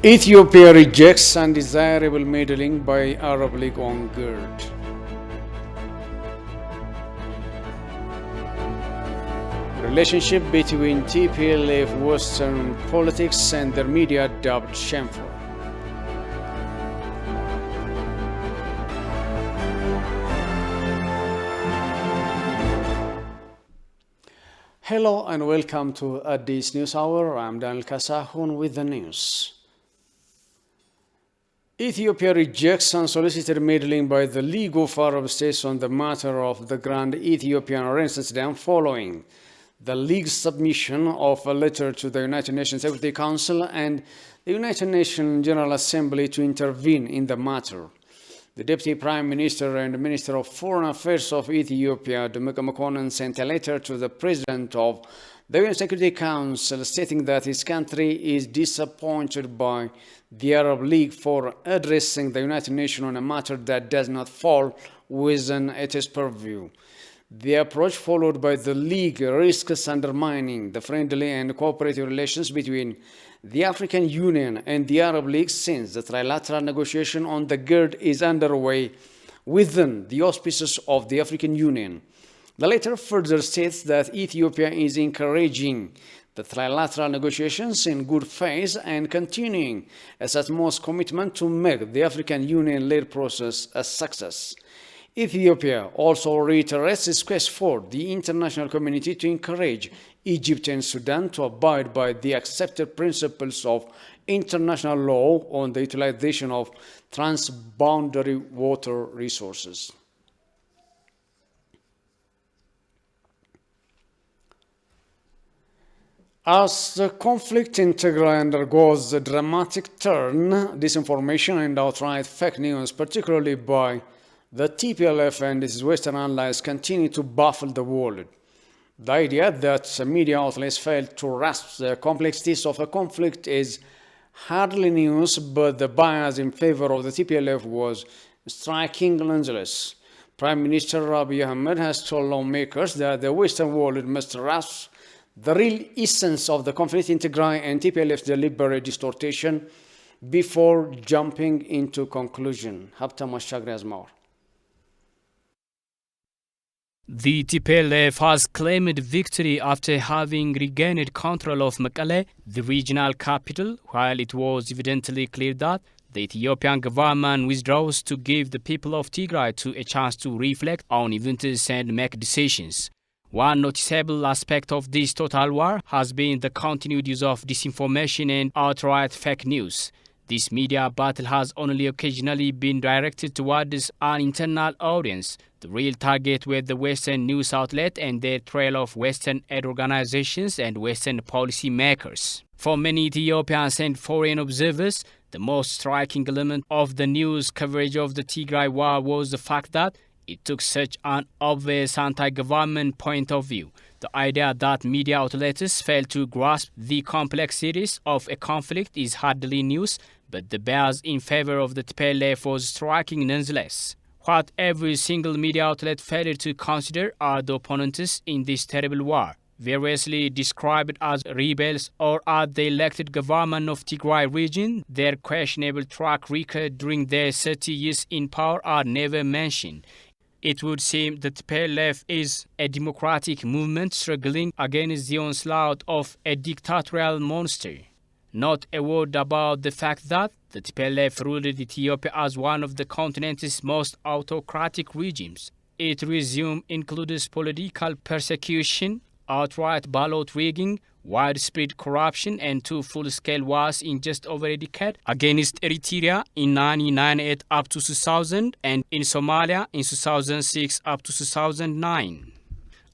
Ethiopia rejects undesirable meddling by Arab League on GERD. Relationship between TPLF Western politics and their media dubbed shameful. Hello and welcome to this news hour. I'm Daniel Kasahun with the news. Ethiopia rejects unsolicited meddling by the League of Arab States on the matter of the Grand Ethiopian Renaissance Dam following the League's submission of a letter to the United Nations Security Council and the United Nations General Assembly to intervene in the matter. The Deputy Prime Minister and Minister of Foreign Affairs of Ethiopia, Demeqa Mekonnen, sent a letter to the President of the UN Security Council stating that his country is disappointed by the Arab League for addressing the United Nations on a matter that does not fall within its purview. The approach followed by the League risks undermining the friendly and cooperative relations between the African Union and the Arab League since the trilateral negotiation on the GERD is underway within the auspices of the African Union. The letter further states that Ethiopia is encouraging the trilateral negotiations in good faith and continuing its utmost commitment to make the African Union-led process a success. Ethiopia also reiterates its quest for the international community to encourage Egypt and Sudan to abide by the accepted principles of international law on the utilization of transboundary water resources. As the conflict in Tigray undergoes a dramatic turn, disinformation and outright fake news, particularly by the TPLF and its Western allies, continue to baffle the world. The idea that media outlets fail to grasp the complexities of a conflict is hardly news, but the bias in favor of the TPLF was striking nonetheless. Prime Minister Abiy Ahmed has told lawmakers that the Western world must grasp the real essence of the conflict in Tigray and TPLF's deliberate distortion before jumping into conclusion. Habtam Ashagri has more. The TPLF has claimed victory after having regained control of Mekelle, the regional capital, while it was evidently clear that the Ethiopian government withdraws to give the people of Tigray a chance to reflect on events and make decisions. One noticeable aspect of this total war has been the continued use of disinformation and outright fake news. This media battle has only occasionally been directed towards an internal audience. The real target were the Western news outlet and their trail of Western aid organizations and Western policy makers. For many Ethiopians and foreign observers, the most striking element of the news coverage of the Tigray war was the fact that it took such an obvious anti-government point of view. The idea that media outlets fail to grasp the complexities of a conflict is hardly news, but the bias in favor of the TPLF was striking nonetheless. What every single media outlet failed to consider are the opponents in this terrible war, variously described as rebels or as the elected government of Tigray region. Their questionable track record during their 30 years in power are never mentioned. It would seem that the TPLF is a democratic movement struggling against the onslaught of a dictatorial monster. Not a word about the fact that the TPLF ruled Ethiopia as one of the continent's most autocratic regimes. Its regime includes political persecution, outright ballot rigging, widespread corruption, and two full-scale wars in just over a decade against Eritrea in 1998 up to 2000 and in Somalia in 2006 up to 2009.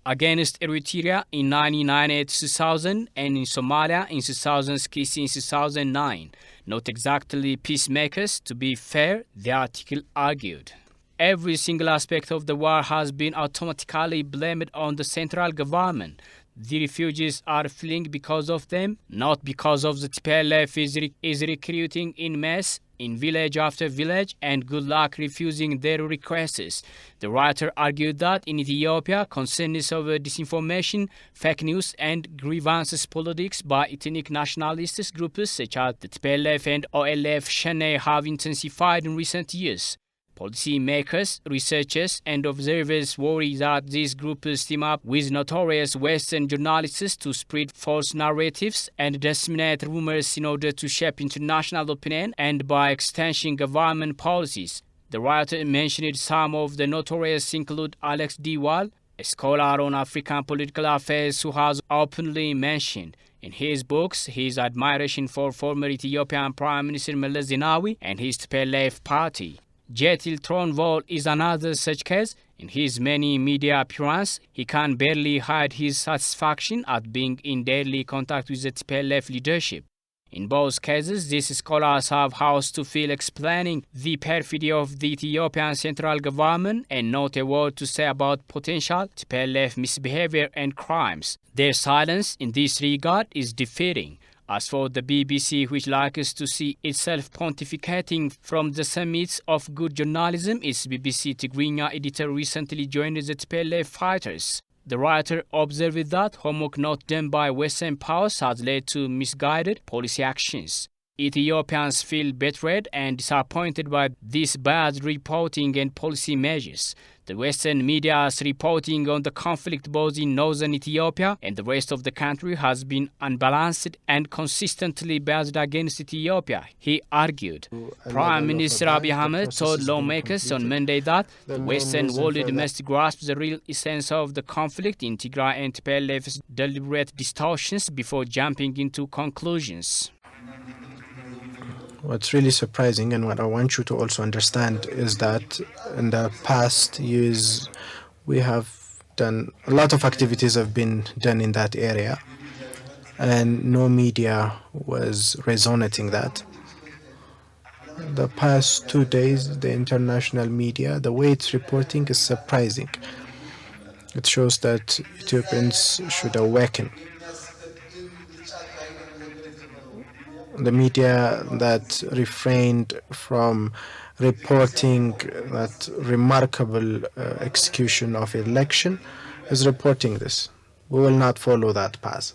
Against Eritrea in 1998-2000 and in Somalia in 2006-2009. Not exactly peacemakers, to be fair, the article argued. Every single aspect of the war has been automatically blamed on the central government. The refugees are fleeing because of them, not because of the TPLF is recruiting in mass. in village after village and good luck refusing their requests. The writer argued that in Ethiopia, concerns over disinformation, fake news and grievances politics by ethnic nationalist groups such as the TPLF and OLF Shane have intensified in recent years. Policy makers, researchers and observers worry that these groups team up with notorious Western journalists to spread false narratives and disseminate rumors in order to shape international opinion and by extension government policies. The writer mentioned some of the notorious include Alex Diwal, a scholar on African political affairs who has openly mentioned in his books his admiration for former Ethiopian Prime Minister Meles Zenawi and his TPLF party. Jetil Tronvol is another such case. In his many media appearances, he can barely hide his satisfaction at being in daily contact with the TPLF leadership. In both cases, these scholars have house to fill explaining the perfidy of the Ethiopian central government and not a word to say about potential TPLF misbehavior and crimes. Their silence in this regard is defeating. As for the BBC, which likes to see itself pontificating from the summits of good journalism, its BBC Tigrinya editor recently joined the TPLF fighters. The writer observed that homework not done by Western powers has led to misguided policy actions. Ethiopians feel betrayed and disappointed by this bad reporting and policy measures. The Western media's reporting on the conflict both in northern Ethiopia and the rest of the country has been unbalanced and consistently based against Ethiopia, he argued. Prime Minister Abiy Ahmed told lawmakers on Monday that the Western world must grasp the real essence of the conflict in Tigray and TPLF's deliberate distortions before jumping into conclusions. What's really surprising and what I want you to also understand is that in the past years we have done a lot of activities have been done in that area and no media was resonating that. The past 2 days the international media, the way it's reporting is surprising. It shows that Ethiopians should awaken. The media that refrained from reporting that remarkable execution of election is reporting this. We will not follow that path.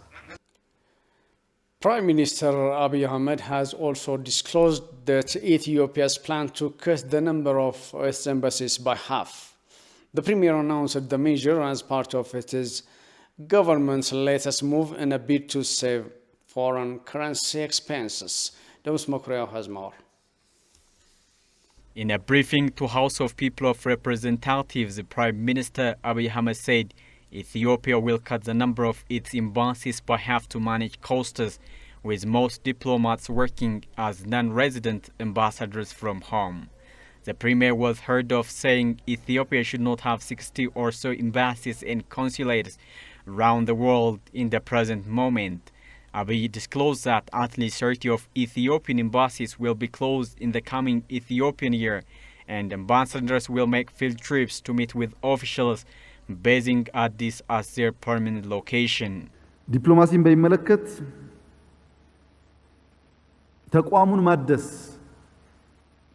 Prime Minister Abiy Ahmed has also disclosed that Ethiopia's plan to cut the number of its embassies by half. The Premier announced the measure as part of its government's latest move in a bid to save foreign currency expenses. Dawes Mokriao has more. In a briefing to House of People of Representatives, Prime Minister Abiy Ahmed said Ethiopia will cut the number of its embassies by half to manage costs, with most diplomats working as non-resident ambassadors from home. The Premier was heard of saying Ethiopia should not have 60 or so embassies and consulates around the world in the present moment. Abiy disclosed that at least 30 of Ethiopian embassies will be closed in the coming Ethiopian year, and ambassadors will make field trips to meet with officials basing at this as their permanent location. ዲፕሎማሲን በሚመለከት ተቋሙን ማደስ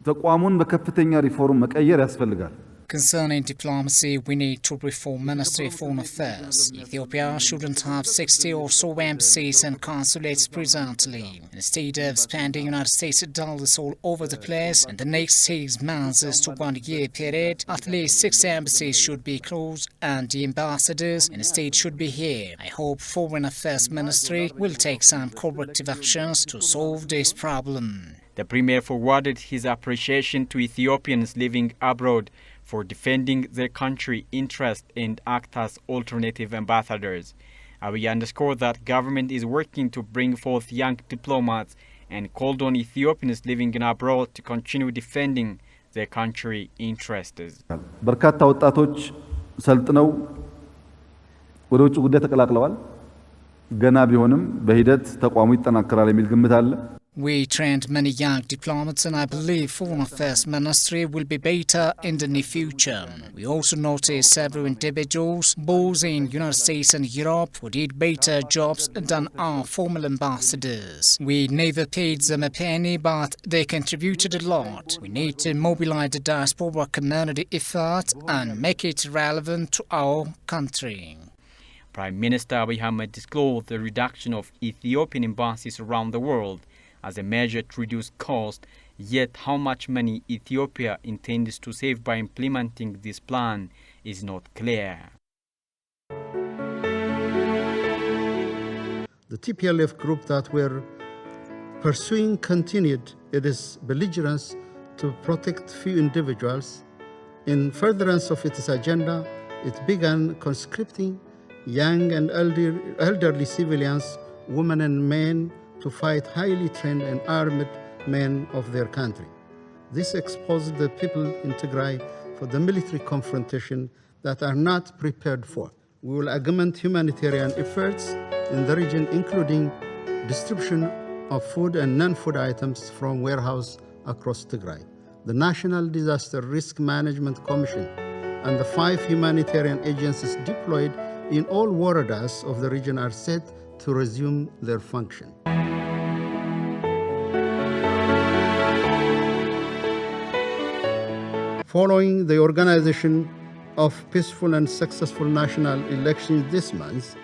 ተቋሙን በከፍተኛ ሪፎርም መቀየር ያስፈልጋል። Concerning diplomacy, we need to reform Ministry of Foreign Affairs. Ethiopia shouldn't have 60 or so embassies and consulates presently. Instead of spending United States dollars all over the place in the next 6 months to 1 year period, at least 6 embassies should be closed and the ambassadors instead should be here. I hope Foreign Affairs Ministry will take some corrective actions to solve this problem. The Premier forwarded his appreciation to Ethiopians living abroad for defending their country interest and act as alternative ambassadors. Abiy underscored that government is working to bring forth young diplomats and called on Ethiopians living abroad to continue defending their country interests. በርካታ ወጣቶች ሰልጥነው ወደ ውጭ ጉዳይ ተቀላቅለዋል። ገና ቢሆንም በሂደት ተቋሙ ይጠናከራል የሚል ግምት አለ። We trained many young diplomats and I believe Foreign Affairs Ministry will be better in the near future. We also noticed several individuals, both in United States and Europe, who did better jobs than our former ambassadors. We never paid them a penny, but they contributed a lot. We need to mobilize the diaspora community effort and make it relevant to our country. Prime Minister Abiy Ahmed disclosed the reduction of Ethiopian embassies around the world as a measure to reduce cost, yet how much money Ethiopia intends to save by implementing this plan is not clear. The TPLF group that were pursuing continued its belligerence to protect few individuals. In furtherance of its agenda, it began conscripting young and elderly civilians, women and men, to fight highly trained and armed men of their country. This exposed the people in Tigray for the military confrontation that are not prepared for. We will augment humanitarian efforts in the region, including distribution of food and non-food items from warehouses across Tigray. The National Disaster Risk Management Commission and the 5 humanitarian agencies deployed in all waradas of the region are set to resume their function. Following the organization of peaceful and successful national elections this month,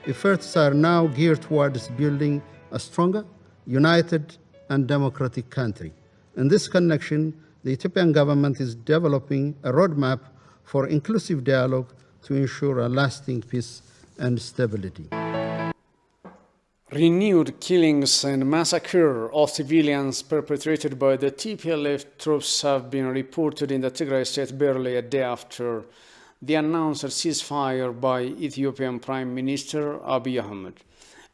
efforts are now geared towards building a stronger, united, and democratic country. In this connection, the Ethiopian government is developing a roadmap for inclusive dialogue to ensure a lasting peace and stability. Renewed killings and massacre of civilians perpetrated by the TPLF troops have been reported in the Tigray state barely a day after the announced ceasefire by Ethiopian Prime Minister Abiy Ahmed.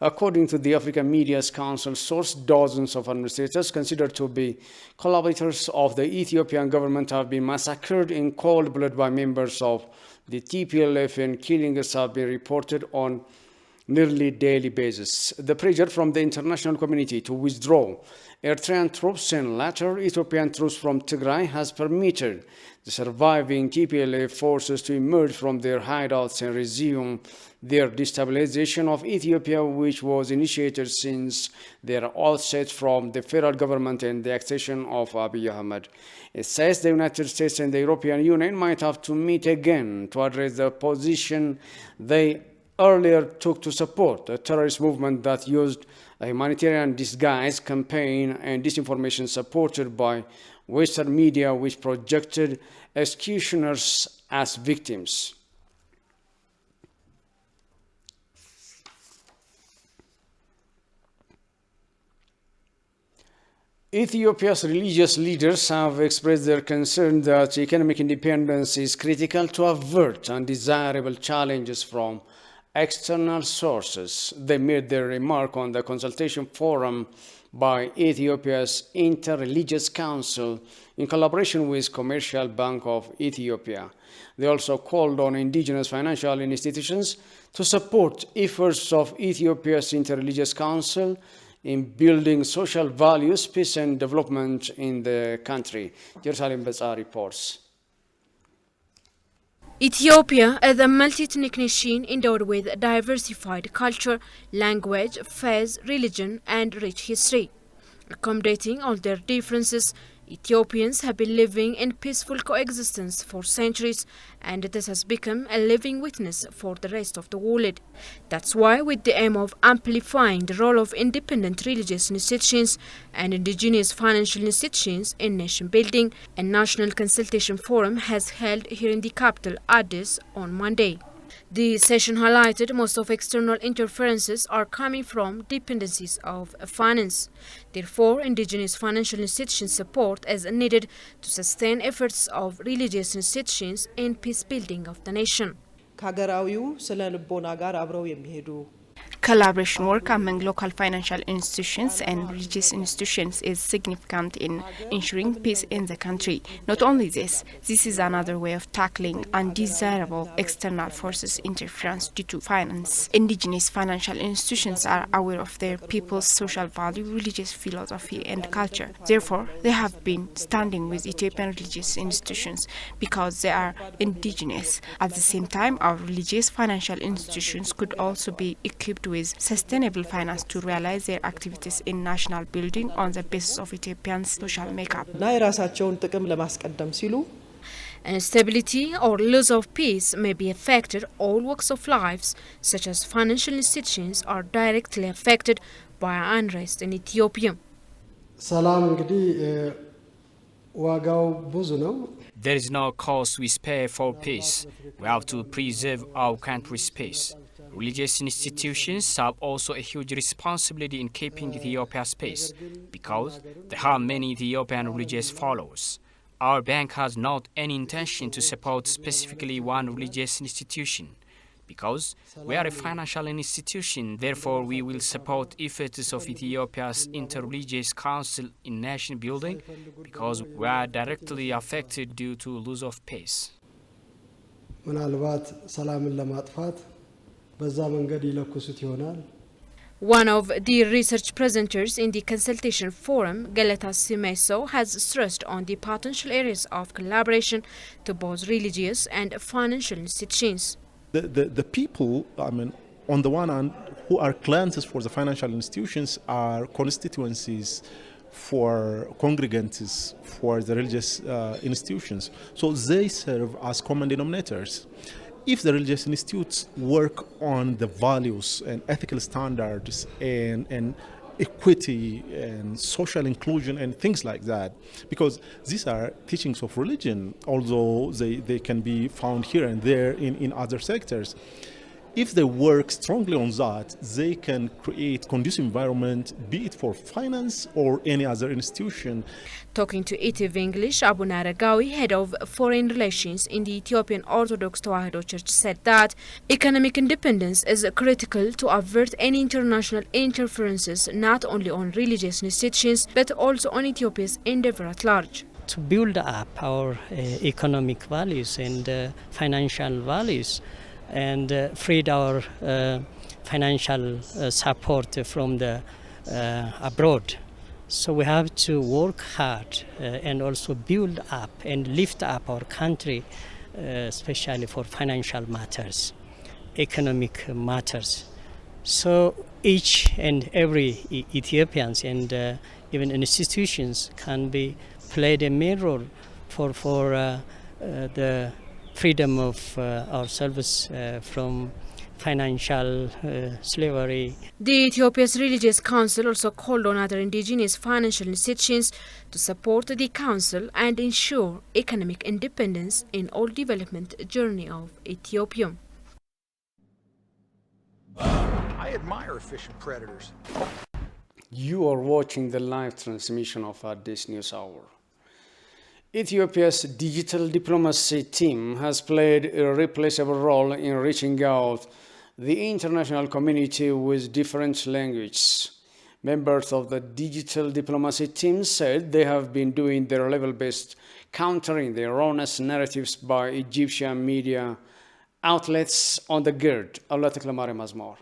According to the African Media's Council source, dozens of administrators considered to be collaborators of the Ethiopian government have been massacred in cold blood by members of the TPLF, and killings have been reported on nearly daily basis. The pressure from the international community to withdraw Eritrean troops and later Ethiopian troops from Tigray has permitted the surviving TPLF forces to emerge from their hideouts and resume their destabilization of Ethiopia, which was initiated since their outset from the federal government and the accession of Abiy Ahmed. It says the United States and the European Union might have to meet again to address the position they earlier took to support a terrorist movement that used a humanitarian disguise campaign and disinformation supported by Western media, which projected executioners as victims. Ethiopia's religious leaders have expressed their concern that economic independence is critical to avert undesirable challenges from external sources. They made their remark on the consultation forum by Ethiopia's Inter-Religious Council in collaboration with Commercial Bank of Ethiopia. They also called on indigenous financial institutions to support efforts of Ethiopia's Inter-Religious Council in building social values, peace and development in the country. Jerusalem Bazaar reports. Ethiopia is a multi-ethnic nation endowed with diversified culture, language, faith, religion, and rich history. Accommodating all their differences, Ethiopians have been living in peaceful coexistence for centuries, and this has become a living witness for the rest of the world. That's why, with the aim of amplifying the role of independent religious institutions and indigenous financial institutions in nation building, a national consultation forum has held here in the capital, Addis, on Monday. The session highlighted most of external interferences are coming from dependencies of finance. Therefore, indigenous financial institution support is needed to sustain efforts of religious institutions in peace building of the nation. Collaboration work among local financial institutions and religious institutions is significant in ensuring peace in the country. Not only this is another way of tackling undesirable external forces interference due to finance. Indigenous financial institutions are aware of their people's social value, religious philosophy and culture. Therefore, they have been standing with Ethiopian religious institutions because they are indigenous. At the same time, our religious financial institutions could also be equipped with sustainable finance to realize their activities in national building on the basis of Ethiopians' social makeup. Instability or loss of peace may be affected all walks of life, such as financial institutions are directly affected by unrest in Ethiopia. There is no cost we spare for peace. We have to preserve our country's peace. Religious institutions have also a huge responsibility in keeping Ethiopia's peace because they have many Ethiopian religious followers. Our bank has not any intention to support specifically one religious institution because we are a financial institution. Therefore, we will support efforts of Ethiopia's Interreligious Council in nation building because we are directly affected due to loss of peace. One of the research presenters in the consultation forum, Galata Simeso, has stressed on the potential areas of collaboration to both religious and financial institutions. The people, on the one hand, who are clients for the financial institutions are constituencies for congregants for the religious institutions. So they serve as common denominators. If the religious institutes work on the values and ethical standards and equity and social inclusion and things like that, because these are teachings of religion, although they can be found here and there in other sectors. If they work strongly on that, they can create conducive environment, be it for finance or any other institution. Talking to ETV English, Abu Naragawi, head of foreign relations in the Ethiopian Orthodox Tewahedo Church, said that economic independence is critical to avert any international interferences not only on religious institutions but also on Ethiopia's endeavor at large. To build up our economic values and financial values and freed our financial support from the abroad. So we have to work hard and also build up and lift up our country, especially for financial matters, economic matters. So each and every Ethiopians and even institutions can be played a main role for the freedom of ourselves from financial slavery. The Ethiopia's Religious Council also called on other indigenous financial institutions to support the council and ensure economic independence in all development journey of Ethiopia. I admire efficient predators. You are watching the live transmission of our This News Hour. Ethiopia's digital diplomacy team has played a irreplaceable role in reaching out the international community with different languages. Members of the digital diplomacy team said they have been doing their level best countering the erroneous narratives by Egyptian media outlets on the GERD. Allah Teklamare Mazmor.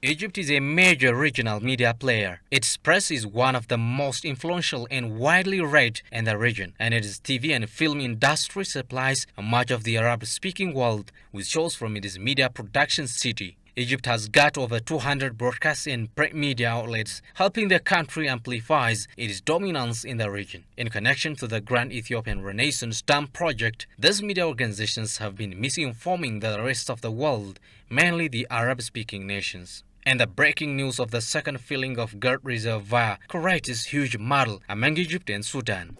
Egypt is a major regional media player. Its press is one of the most influential and widely read in the region, and its TV and film industry supplies much of the Arab-speaking world with shows from its media production city. Egypt has got over 200 broadcast and print media outlets, helping the country amplify its dominance in the region. In connection to the Grand Ethiopian Renaissance Dam project, these media organizations have been misinforming the rest of the world, mainly the Arab-speaking nations. And the breaking news of the second filling of GERD reservoir creates huge muddle among Egypt and Sudan.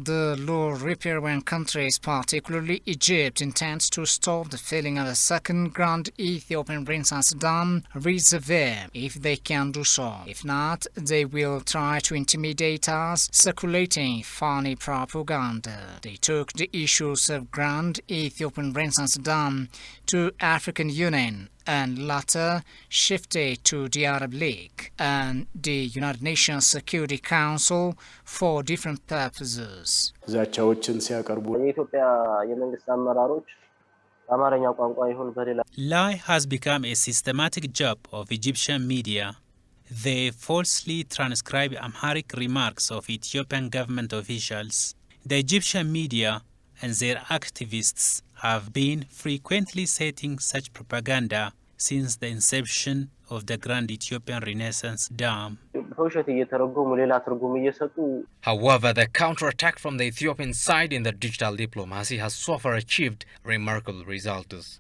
The law-riparian countries, particularly Egypt, intends to stop the filling of the second Grand Ethiopian Renaissance Dam reservoir if they can do so. If not, they will try to intimidate us, circulating phony propaganda. They took the issues of Grand Ethiopian Renaissance Dam to African Union and later shifted to the Arab League and the United Nations Security Council for different purposes. Lie has become a systematic job of Egyptian media. They falsely transcribe Amharic remarks of Ethiopian government officials. The Egyptian media and their activists have been frequently setting such propaganda since the inception of the Grand Ethiopian Renaissance Dam. However, the counterattack from the Ethiopian side in the digital diplomacy has so far achieved remarkable results.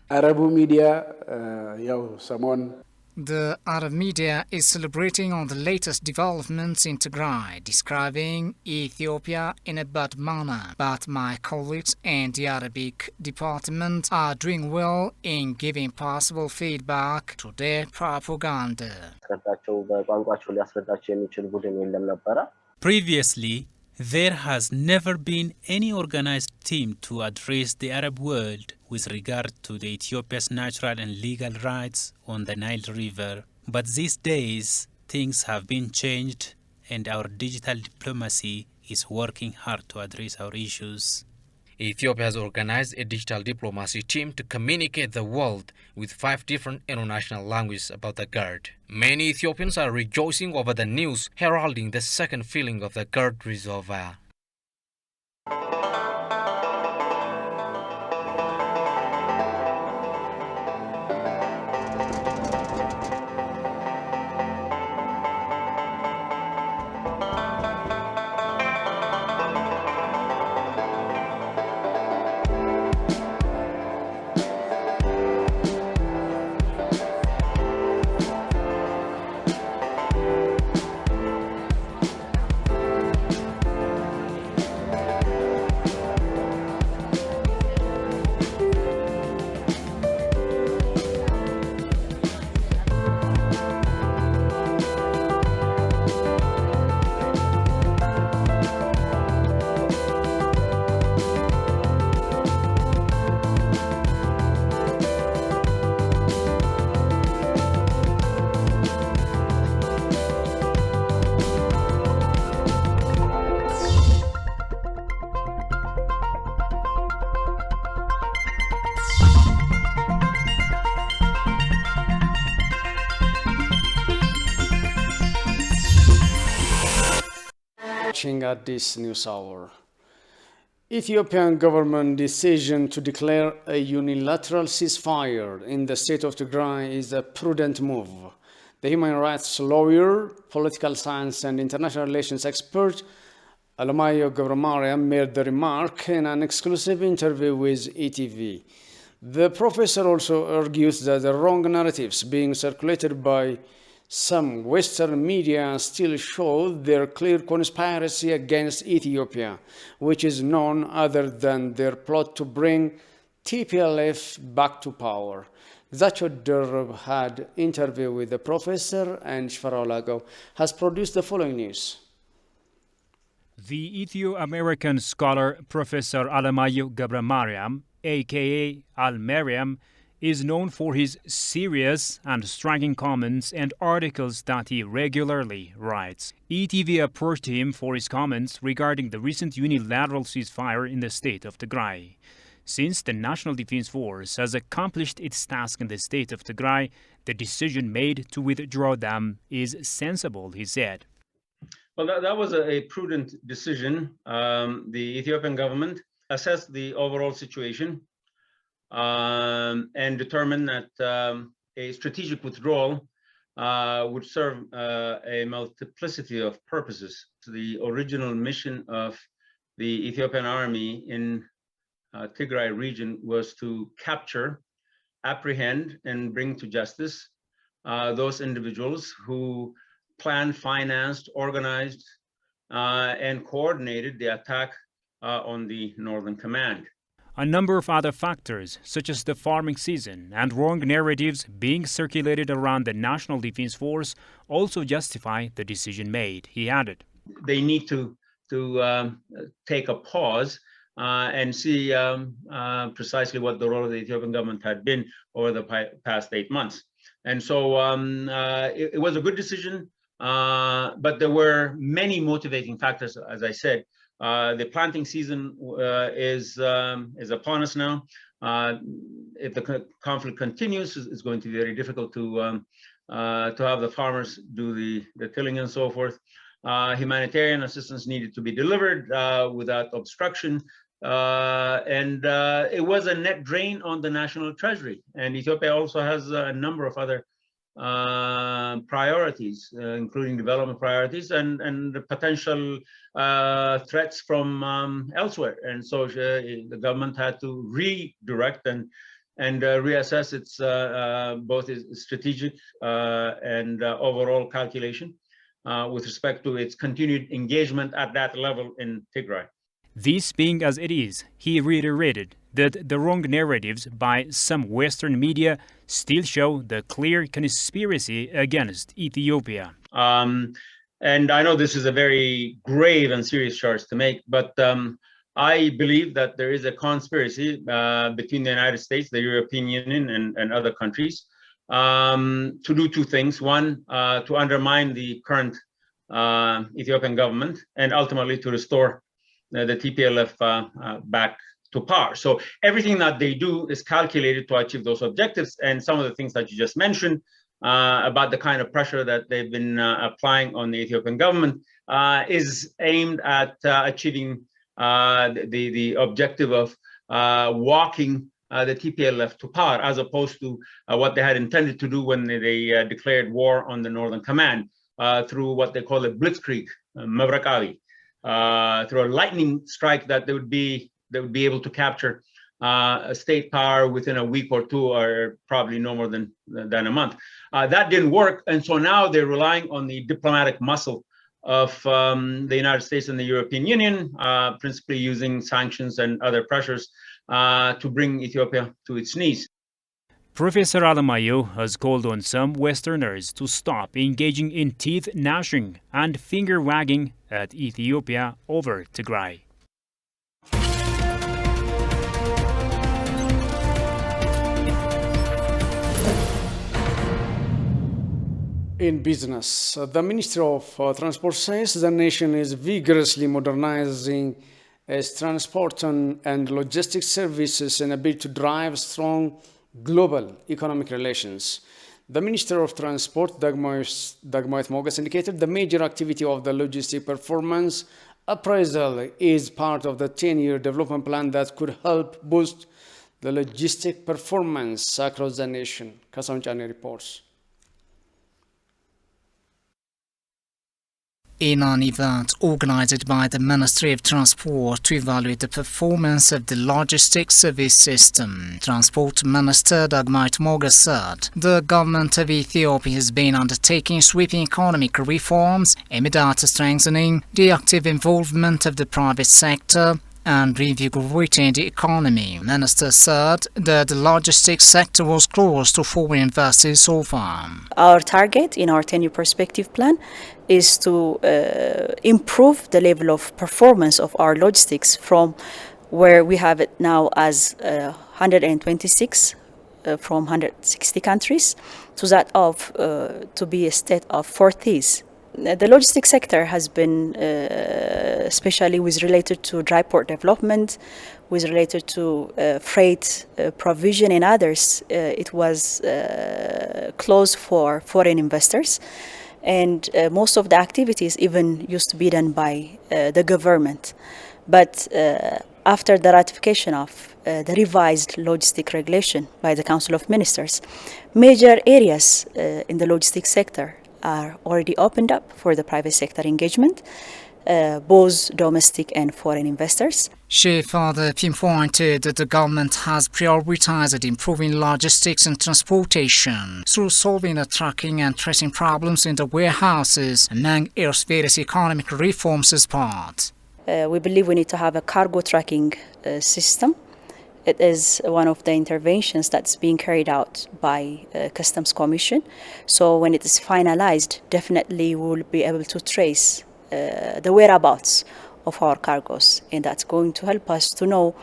The Arab media is celebrating on the latest developments in Tigray, describing Ethiopia in a bad manner. But my colleagues in the Arabic department are doing well in giving possible feedback to their propaganda. Previously, there has never been any organized team to address the Arab world with regard to the Ethiopia's natural and legal rights on the Nile River. But these days, things have been changed and our digital diplomacy is working hard to address our issues. Ethiopia has organized a digital diplomacy team to communicate the world with 5 different international languages about the GERD. Many Ethiopians are rejoicing over the news heralding the second filling of the GERD reservoir. At this news hour. Ethiopian government decision to declare a unilateral ceasefire in the state of Tigray is a prudent move. The human rights lawyer, political science and international relations expert Alamayo Gabramariam made the remark in an exclusive interview with ETV. The professor also argues that the wrong narratives being circulated by some Western media still show their clear conspiracy against Ethiopia, which is none other than their plot to bring TPLF back to power. Zacho Durb had interview with the professor, and Shfarolago has produced the following news. The Ethio-American scholar Professor Alamayo Gabramariam, aka Al-Mariam, is known for his serious and striking comments and articles that he regularly writes. ETV approached him for his comments regarding the recent unilateral ceasefire in the state of Tigray. Since the National Defense Force has accomplished its task in the state of Tigray, the decision made to withdraw them is sensible, he said. Well, that was a prudent decision. The Ethiopian government assessed the overall situation and determined that a strategic withdrawal would serve a multiplicity of purposes. The original mission of the Ethiopian army in Tigray region was to capture apprehend and bring to justice those individuals who planned, financed, organized, and coordinated the attack on the Northern Command. A number of other factors, such as the farming season and wrong narratives being circulated around the National Defense Force, also justify the decision made, he added. They need to take a pause and see precisely what the role of the Ethiopian government had been over the past 8 months. And so it was a good decision, but there were many motivating factors, as I said. The planting season is upon us now. If the conflict continues, it's going to be very difficult to have the farmers do the tilling and so forth. Humanitarian assistance needed to be delivered without obstruction. And it was a net drain on the national treasury. And Ethiopia also has a number of other priorities, including development priorities and the potential threats from elsewhere. And so the government had to redirect and reassess its both its strategic and overall calculation with respect to its continued engagement at that level in Tigray. This being as it is, he reiterated that the wrong narratives by some Western media still show the clear conspiracy against Ethiopia. And I know this is a very grave and serious charge to make, but I believe that there is a conspiracy between the United States, the European Union, and other countries to do two things. One, to undermine the current Ethiopian government and ultimately to restore the TPLF back to power. So everything that they do is calculated to achieve those objectives. And some of the things that you just mentioned about the kind of pressure that they've been applying on the Ethiopian government is aimed at achieving the objective of walking the TPLF to power, as opposed to what they had intended to do when they declared war on the Northern Command through what they call a blitzkrieg, Mavrakawi. Through a lightning strike that they would be able to capture a state power within a week or two, or probably no more than a month. That didn't work, and so now they're relying on the diplomatic muscle of the United States and the European Union, principally using sanctions and other pressures to bring Ethiopia to its knees. Professor Alemayo has called on some Westerners to stop engaging in teeth-gnashing and finger-wagging at Ethiopia over Tigray. In business, the Ministry of Transport says the nation is vigorously modernizing its transport and logistics services in a bid to drive strong global economic relations. The Minister of Transport, Dagmawit Mogas, indicated the major activity of the logistic performance appraisal is part of the 10-year development plan that could help boost the logistic performance across the nation. Kasaun Chane reports. In an event organized by the Ministry of Transport to evaluate the performance of the logistics service system, Transport Minister Dagmawit Mogas said the government of Ethiopia has been undertaking sweeping economic reforms aimed at strengthening the active involvement of the private sector and reinvigorating the economy. Minister said that the logistics sector was close to foreign investors so far. Our target in our 10-year perspective plan is to improve the level of performance of our logistics from where we have it now as 126 from 160 countries to that of to be a state of 40s. The logistics sector has been, especially with related to dry port development, with related to freight provision and others, it was closed for foreign investors. And most of the activities even used to be done by the government. But after the ratification of the revised logistic regulation by the Council of Ministers, major areas in the logistics sector are already opened up for the private sector engagement. both domestic and foreign investors. She further pinpointed that the government has prioritized improving logistics and transportation through solving the tracking and tracing problems in the warehouses, among its various economic reforms as part. We believe we need to have a cargo tracking system. It is one of the interventions that's being carried out by Customs Commission. So when it is finalized, definitely we will be able to trace the whereabouts of our cargoes, and that's going to help us to know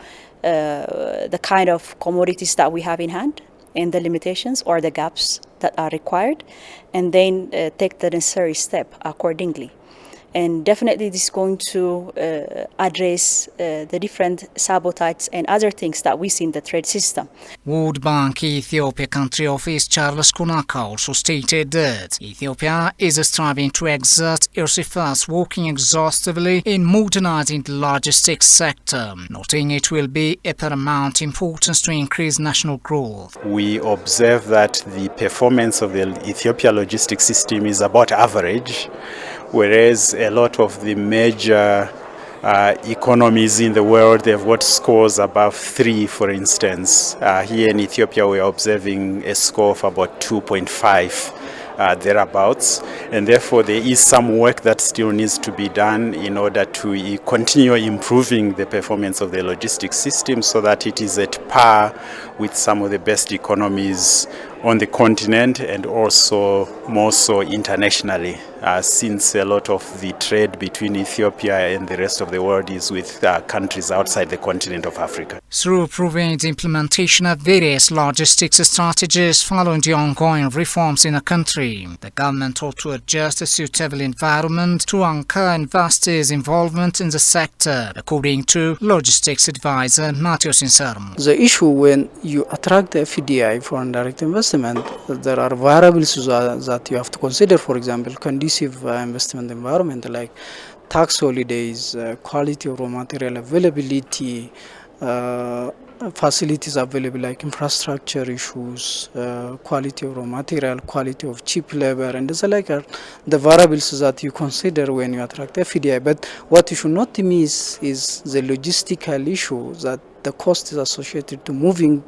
the kind of commodities that we have in hand and the limitations or the gaps that are required, and then take the necessary step accordingly. And definitely this is going to address the different sabotage and other things that we see in the trade system. World Bank Ethiopia Country Office Charles Kunaka also stated that Ethiopia is striving to exert its efforts working exhaustively in modernizing the logistics sector, noting it will be of paramount importance to increase national growth. We observe that the performance of the Ethiopia logistics system is about average, whereas a lot of the major economies in the world, they've got scores above 3, for instance. Here in Ethiopia, we are observing a score of about 2.5. Thereabouts, and therefore there is some work that still needs to be done in order to continue improving the performance of the logistics system so that it is at par with some of the best economies on the continent and also more so internationally, since a lot of the trade between Ethiopia and the rest of the world is with countries outside the continent of Africa. Through proving the implementation of various logistics strategies following the ongoing reforms in the country, the government ought to adjust a suitable environment to anchor investors' involvement in the sector, according to logistics advisor Matteo Sincermo. The issue when you attract the FDI, foreign direct investment, there are variables that you have to consider. For example, conducive investment environment like tax holidays, quality of raw material availability, facilities available like infrastructure issues, quality of raw material, quality of cheap labor, and these are like the variables that you consider when you attract FDI. But what you should not miss is the logistical issue, that the cost is associated to moving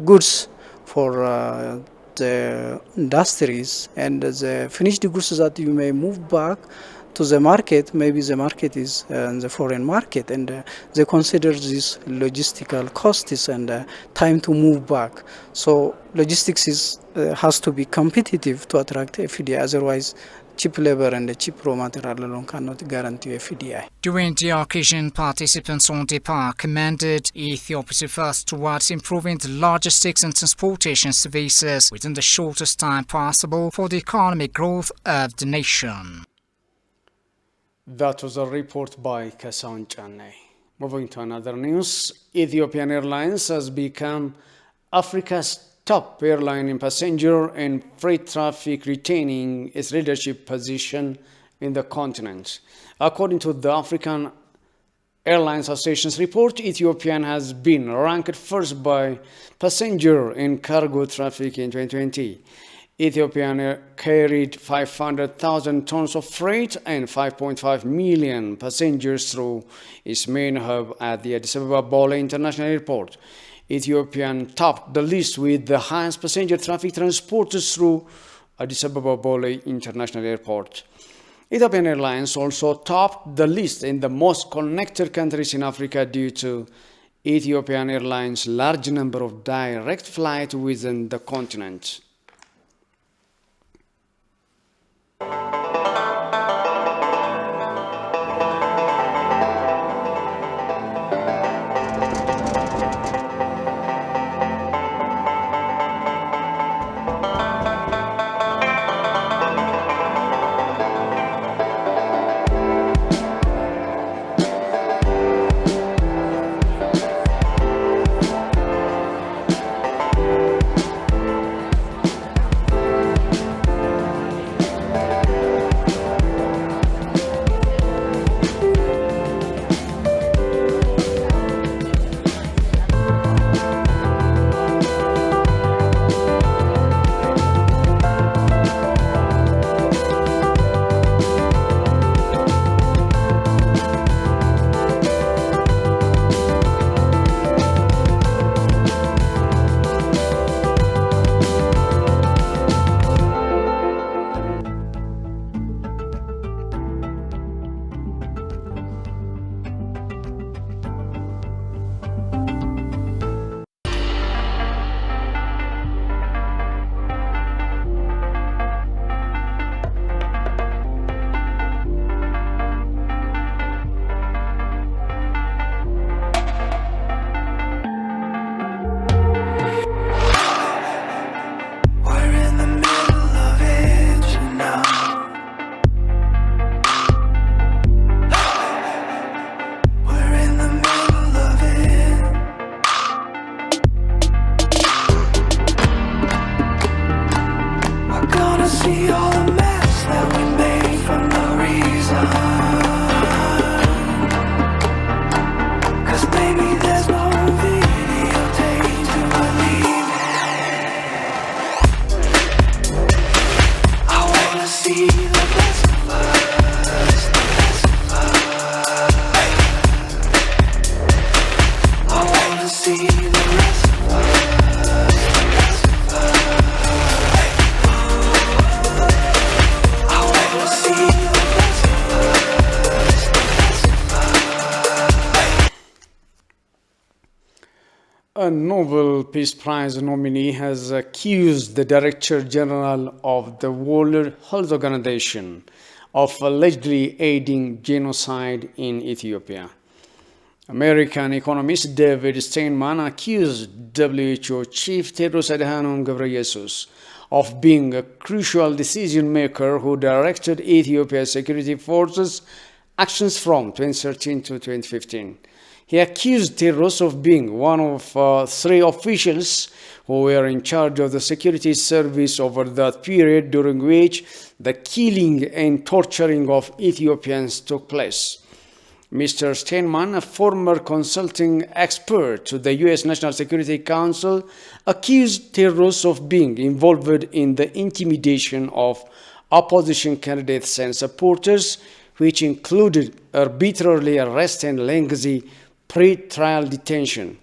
goods for the industries, and the finished goods that you may move back to the market. Maybe the market is the foreign market, and they consider this logistical costs and time to move back. So logistics has to be competitive to attract FDI, otherwise cheap labor and cheap raw material alone cannot guarantee FDI. During the occasion, participants on the park commended Ethiopia's efforts towards improving the logistics and transportation services within the shortest time possible for the economic growth of the nation. That was a report by Kasan Chanay. Moving to another news, Ethiopian Airlines has become Africa's top airline in passenger and freight traffic, retaining its leadership position in the continent. According to the African Airlines Association's report, Ethiopian has been ranked first by passenger and cargo traffic in 2020. Ethiopian carried 500,000 tons of freight and 5.5 million passengers through its main hub at the Addis Ababa Bole International Airport. Ethiopian topped the list with the highest passenger traffic transported through Addis Ababa Bole International Airport. Ethiopian Airlines also topped the list in the most connected countries in Africa due to Ethiopian Airlines' large number of direct flights within the continent. A Nobel Peace Prize nominee has accused the Director General of the World Health Organization of allegedly aiding genocide in Ethiopia. American economist David Steinman accused WHO Chief Tedros Adhanom Ghebreyesus of being a crucial decision maker who directed Ethiopia's security forces' actions from 2013 to 2015. He accused Tedros of being one of three officials who were in charge of the security service over that period during which the killing and torturing of Ethiopians took place. Mr. Steinman, a former consulting expert to the U.S. National Security Council, accused Tedros of being involved in the intimidation of opposition candidates and supporters, which included arbitrary arrest and lengthy pre-trial detention.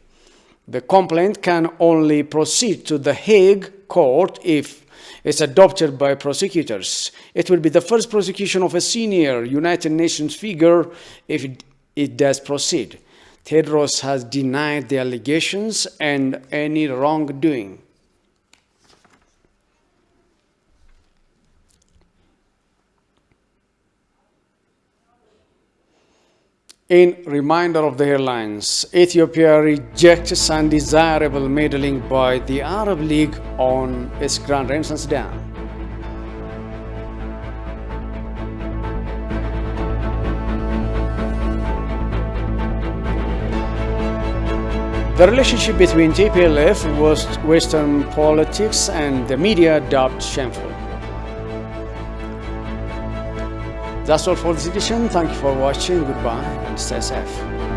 The complaint can only proceed to the Hague court if it's adopted by prosecutors. It will be the first prosecution of a senior United Nations figure if it does proceed. Tedros has denied the allegations and any wrongdoing. In reminder of the airlines, Ethiopia rejects undesirable meddling by the Arab League on its Grand Renaissance Dam. The relationship between TPLF, Western politics, and the media dubbed shameful. That's all for this edition. Thank you for watching. Goodbye and stay safe.